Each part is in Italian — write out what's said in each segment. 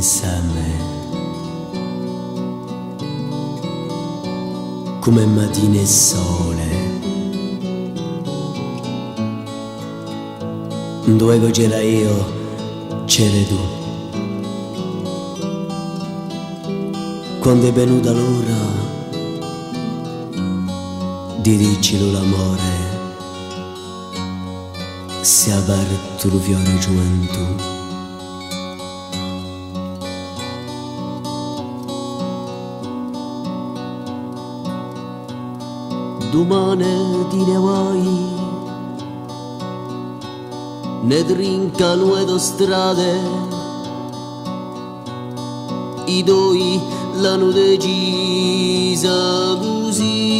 insieme come mattina e sole, dove c'era io c'eri tu. Quando è venuta l'ora di dircelo l'amore, si è aperto il fiore gioventù. Domani ti ne vai, ne trincano le strade, i due l'hanno decisa così.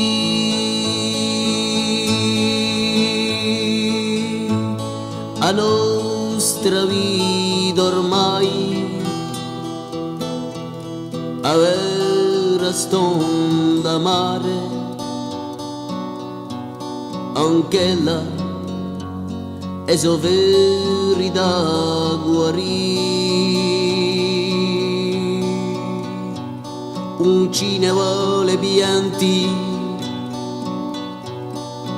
A nostra vita ormai avere stonda mare, anche là è soveri da guarire. Un cinema le pianti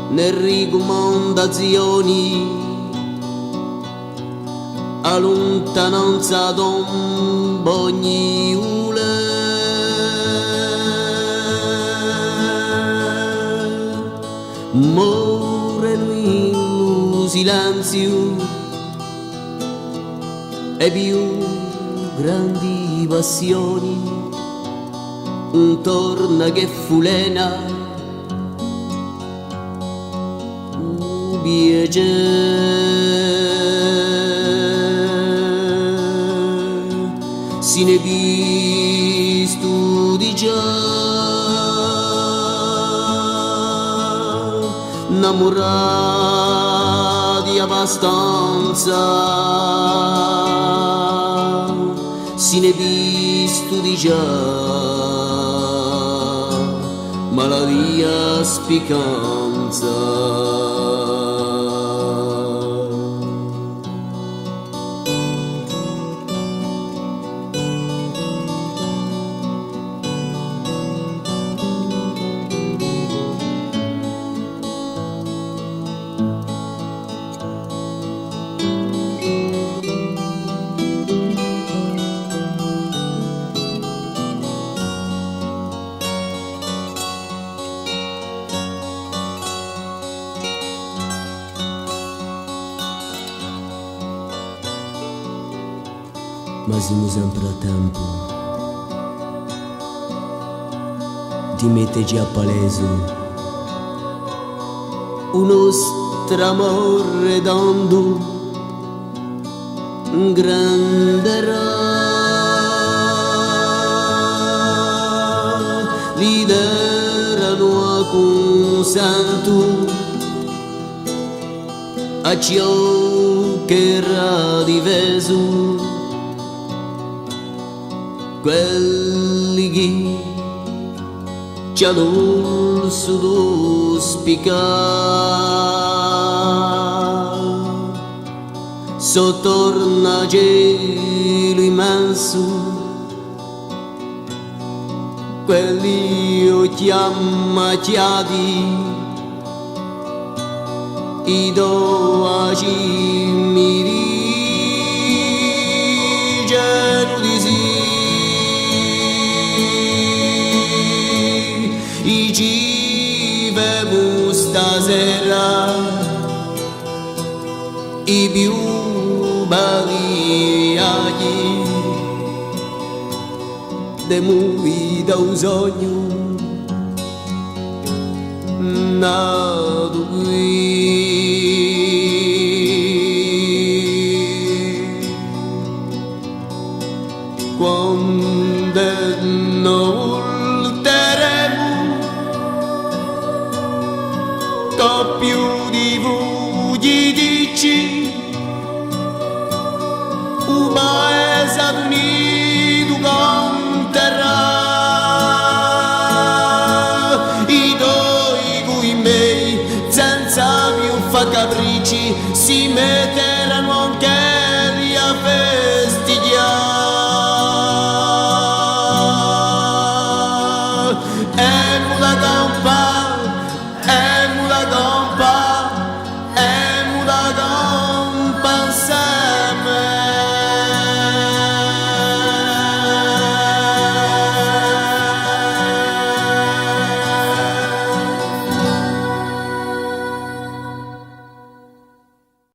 ne ricomandazioni, a lontananza d'ogni moreno in silenzio e più grandi passioni, un torna che fulena si ne visto di già innamorati abbastanza, si ne visto di già malattia spicanza. Ma siamo sempre a tempo di metterci a palese uno stramore dando un grande liderano a consento a ciò che era diverso, quelli che ci hanno solo spiccato sottorna cielo immenso, quelli occhi ammacchiati, i doaci mi dicono di sì. I ci bevo stasera i più belli agli de muovi da un sogno nato qui.